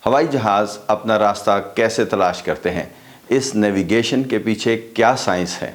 हवाई जहाज़ अपना रास्ता कैसे तलाश करते हैं, इस नेविगेशन के पीछे क्या साइंस है।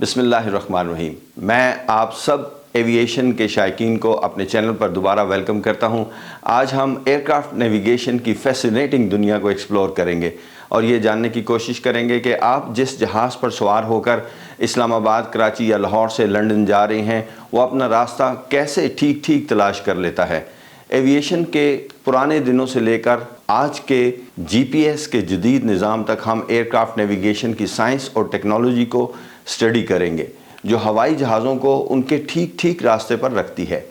बिस्मिल्लाहिर्रहमानिर्रहीम। मैं आप सब एविएशन के शायकीन को अपने चैनल पर दोबारा वेलकम करता हूं। आज हम एयरक्राफ्ट नेविगेशन की फैसिनेटिंग दुनिया को एक्सप्लोर करेंगे और ये जानने की कोशिश करेंगे कि आप जिस जहाज़ पर सवार होकर इस्लामाबाद, कराची या लाहौर से लंदन जा रहे हैं, वो अपना रास्ता कैसे ठीक तलाश कर लेता है। एविएशन के पुराने दिनों से लेकर आज के जीपीएस के जदीद निज़ाम तक हम एयरक्राफ्ट नेविगेशन की साइंस और टेक्नोलॉजी को स्टडी करेंगे जो हवाई जहाज़ों को उनके ठीक रास्ते पर रखती है।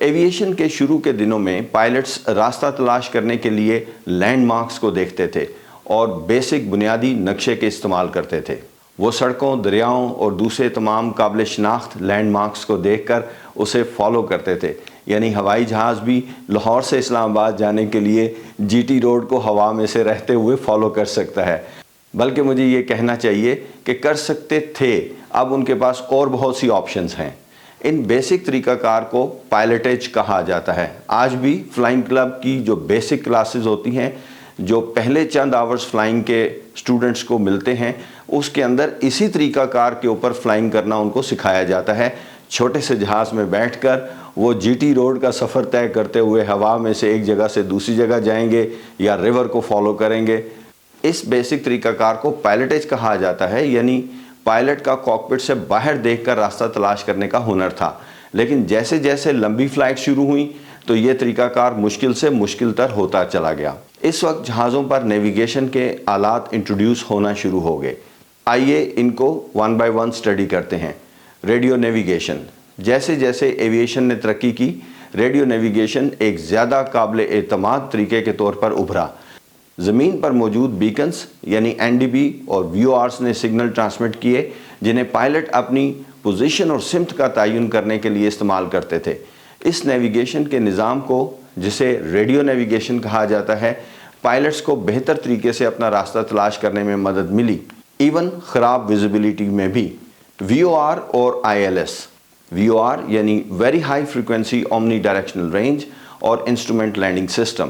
एविएशन के शुरू के दिनों में पायलट्स रास्ता तलाश करने के लिए लैंडमार्क्स को देखते थे और बेसिक बुनियादी नक्शे के इस्तेमाल करते थे। वो सड़कों, दरियाओं और दूसरे तमाम काबिल शनाख्त लैंडमार्क्स को देखकर उसे फॉलो करते थे। यानी हवाई जहाज़ भी लाहौर से इस्लामाबाद जाने के लिए जीटी रोड को हवा में से रहते हुए फॉलो कर सकता है। बल्कि मुझे ये कहना चाहिए कि कर सकते थे, अब उनके पास और बहुत सी ऑप्शंस हैं। इन बेसिक तरीक़ाकार को पायलटेज कहा जाता है। आज भी फ्लाइंग क्लब की जो बेसिक क्लासेस होती हैं, जो पहले चंद आवर्स फ्लाइंग के स्टूडेंट्स को मिलते हैं, उसके अंदर इसी तरीक़ाकार के ऊपर फ्लाइंग करना उनको सिखाया जाता है। छोटे से जहाज़ में बैठकर वो जीटी रोड का सफ़र तय करते हुए हवा में से एक जगह से दूसरी जगह जाएंगे या रिवर को फॉलो करेंगे। इस बेसिक तरीक़ाकार को पायलटेज कहा जाता है, यानी पायलट का कॉकपिट से बाहर देखकर रास्ता तलाश करने का हुनर था। लेकिन जैसे जैसे लंबी फ़्लाइट शुरू हुई तो ये तरीक़ाकार मुश्किल से मुश्किल तर होता चला गया। इस वक्त जहाज़ों पर नेविगेशन के आलात इंट्रोड्यूस होना शुरू हो गए। आइए इनको वन बाय वन स्टडी करते हैं। Radio navigation. जैसे जैसे एविएशन ने तरक्की की, रेडियो नेविगेशन एक ज़्यादा काबिल एतमाद तरीके के तौर पर उभरा। ज़मीन पर मौजूद बीकन्स यानी एनडीबी और वीओआरस ने सिग्नल ट्रांसमिट किए, जिन्हें पायलट अपनी पोजीशन और सिमत का तयन करने के लिए इस्तेमाल करते थे। इस नेविगेशन के निज़ाम को, जिसे रेडियो नेविगेशन कहा जाता है, पायलट्स को बेहतर तरीके से अपना रास्ता तलाश करने में मदद मिली, इवन ख़राब विजिबिलिटी में भी। वीओआर और आईएलएस। वीओआर यानी very high frequency omni directional range और इंस्ट्रूमेंट लैंडिंग सिस्टम।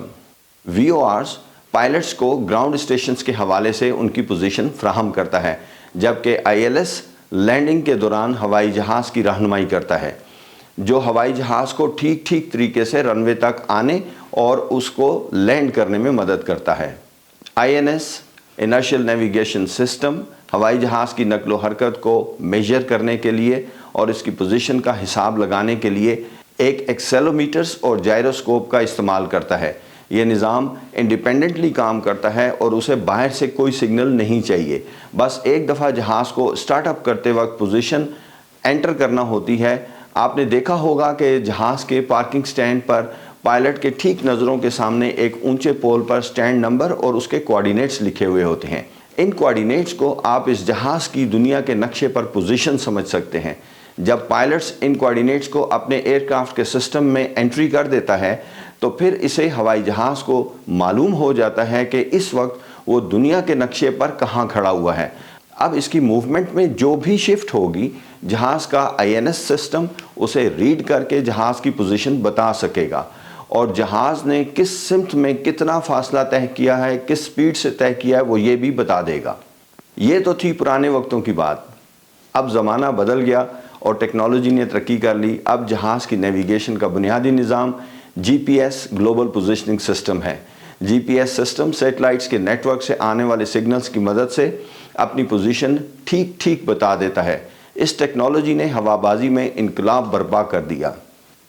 वीओआरस पायलट्स को ग्राउंड स्टेशंस के हवाले से उनकी पोजीशन फ्राहम करता है, जबकि आईएलएस लैंडिंग के दौरान हवाई जहाज़ की रहनुमाई करता है, जो हवाई जहाज़ को ठीक तरीके से रनवे तक आने और उसको लैंड करने में मदद करता है। आईएनएस इनर्शियल नेविगेशन सिस्टम हवाई जहाज़ की नकलो हरकत को मेजर करने के लिए और इसकी पोजीशन का हिसाब लगाने के लिए एक एक्सेलोमीटर्स और जायरोस्कोप का इस्तेमाल करता है। ये निज़ाम इंडिपेंडेंटली काम करता है और उसे बाहर से कोई सिग्नल नहीं चाहिए। बस एक दफ़ा जहाज़ को स्टार्टअप करते वक्त पोजीशन एंटर करना होती है। आपने देखा होगा कि जहाज़ के पार्किंग स्टैंड पर पायलट के ठीक नज़रों के सामने एक ऊंचे पोल पर स्टैंड नंबर और उसके कोऑर्डिनेट्स लिखे हुए होते हैं। इन कोऑर्डिनेट्स को आप इस जहाज़ की दुनिया के नक्शे पर पोजीशन समझ सकते हैं। जब पायलट्स इन कोऑर्डिनेट्स को अपने एयरक्राफ्ट के सिस्टम में एंट्री कर देता है तो फिर इसे हवाई जहाज़ को मालूम हो जाता है कि इस वक्त वो दुनिया के नक्शे पर कहाँ खड़ा हुआ है। अब इसकी मूवमेंट में जो भी शिफ्ट होगी, जहाज़ का आईएनएस सिस्टम उसे रीड करके जहाज़ की पोजीशन बता सकेगा और जहाज़ ने किस सिमत में कितना फासला तय किया है, किस स्पीड से तय किया है, वो ये भी बता देगा। ये तो थी पुराने वक्तों की बात। अब ज़माना बदल गया और टेक्नोलॉजी ने तरक्की कर ली। अब जहाज़ की नेविगेशन का बुनियादी निज़ाम जीपीएस ग्लोबल पोजीशनिंग सिस्टम है। जीपीएस सिस्टम सैटेलाइट्स के नेटवर्क से आने वाले सिग्नल्स की मदद से अपनी पोजीशन ठीक बता देता है। इस टेक्नोलॉजी ने हवाबाजी में इनकलाब बर्पा कर दिया,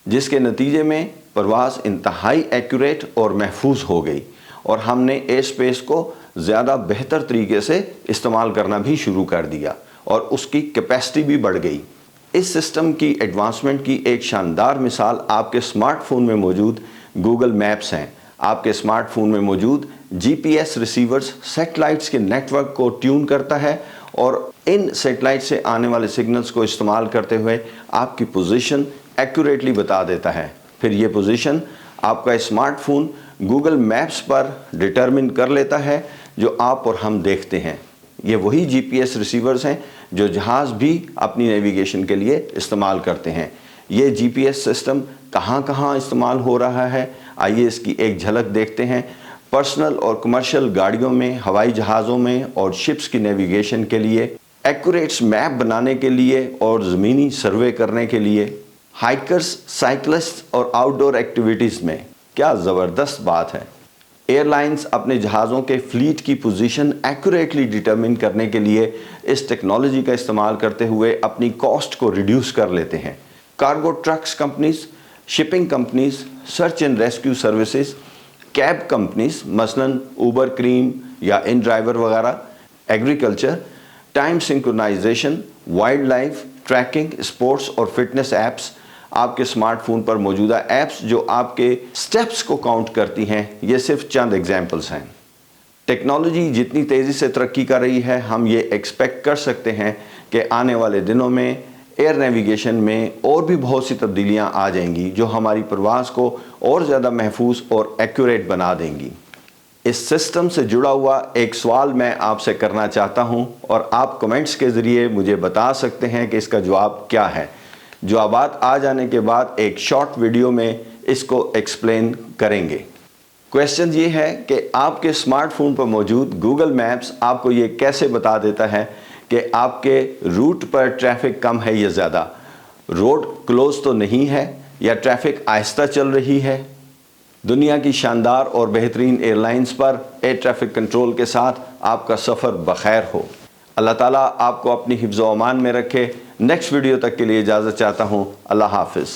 जिसके नतीजे में परवाज़ इंतहाई एक्यूरेट और महफूज हो गई और हमने एयर स्पेस को ज़्यादा बेहतर तरीके से इस्तेमाल करना भी शुरू कर दिया और उसकी कैपेसिटी भी बढ़ गई। इस सिस्टम की एडवांसमेंट की एक शानदार मिसाल आपके स्मार्टफोन में मौजूद गूगल मैप्स हैं। आपके स्मार्टफोन में मौजूद जीपीएस रिसीवर्स सैटेलाइट्स के नेटवर्क को ट्यून करता है और इन सैटेलाइट से आने वाले सिग्नल्स को इस्तेमाल करते हुए आपकी पोजीशन एक्यूरेटली बता देता है। फिर ये पोजीशन आपका स्मार्टफोन गूगल मैप्स पर डिटरमिन कर लेता है, जो आप और हम देखते हैं। ये वही जीपीएस रिसीवर्स हैं जो जहाज़ भी अपनी नेविगेशन के लिए इस्तेमाल करते हैं। ये जीपीएस सिस्टम कहाँ कहाँ इस्तेमाल हो रहा है, आइए इसकी एक झलक देखते हैं। पर्सनल और कमर्शियल गाड़ियों में, हवाई जहाज़ों में और शिप्स की नेविगेशन के लिए, एक्यूरेट मैप बनाने के लिए और ज़मीनी सर्वे करने के लिए, हाइकर्स, साइकिलिस्ट और आउटडोर एक्टिविटीज़ में। क्या ज़बरदस्त बात है। एयरलाइंस अपने जहाज़ों के फ्लीट की पोजीशन एक्यूरेटली डिटरमिन करने के लिए इस टेक्नोलॉजी का इस्तेमाल करते हुए अपनी कॉस्ट को रिड्यूस कर लेते हैं। Cargo trucks companies, shipping companies, search and rescue services, cab companies मसलन उबर, क्रीम या इन ड्राइवर वगैरह, agriculture, time synchronization, wildlife tracking, sports और फिटनेस ऐप्स, आपके स्मार्टफोन पर मौजूदा ऐप्स जो आपके स्टेप्स को काउंट करती हैं, ये सिर्फ चंद एग्जाम्पल्स हैं। टेक्नोलॉजी जितनी तेज़ी से तरक्की कर रही है, हम ये एक्सपेक्ट कर सकते हैं कि आने वाले दिनों में एयर नेविगेशन में और भी बहुत सी तब्दीलियां आ जाएंगी जो हमारी परवाज़ को और ज़्यादा महफूज और एक्यूरेट बना देंगी। इस सिस्टम से जुड़ा हुआ एक सवाल मैं आपसे करना चाहता हूं और आप कमेंट्स के ज़रिए मुझे बता सकते हैं कि इसका जवाब क्या है। जवाबात आ जाने के बाद एक शॉर्ट वीडियो में इसको एक्सप्लेन करेंगे। क्वेश्चन ये है कि आपके स्मार्टफोन पर मौजूद गूगल मैप्स आपको ये कैसे बता देता है कि आपके रूट पर ट्रैफिक कम है या ज़्यादा, रोड क्लोज तो नहीं है या ट्रैफिक आहिस्ता चल रही है। दुनिया की शानदार और बेहतरीन एयरलाइंस पर एयर ट्रैफिक कंट्रोल के साथ आपका सफ़र बखैर हो। अल्लाह ताला आपको अपनी हिफ्ज़ व अमान में रखे। नेक्स्ट वीडियो तक के लिए इजाज़त चाहता हूँ। अल्लाह हाफ़िज़।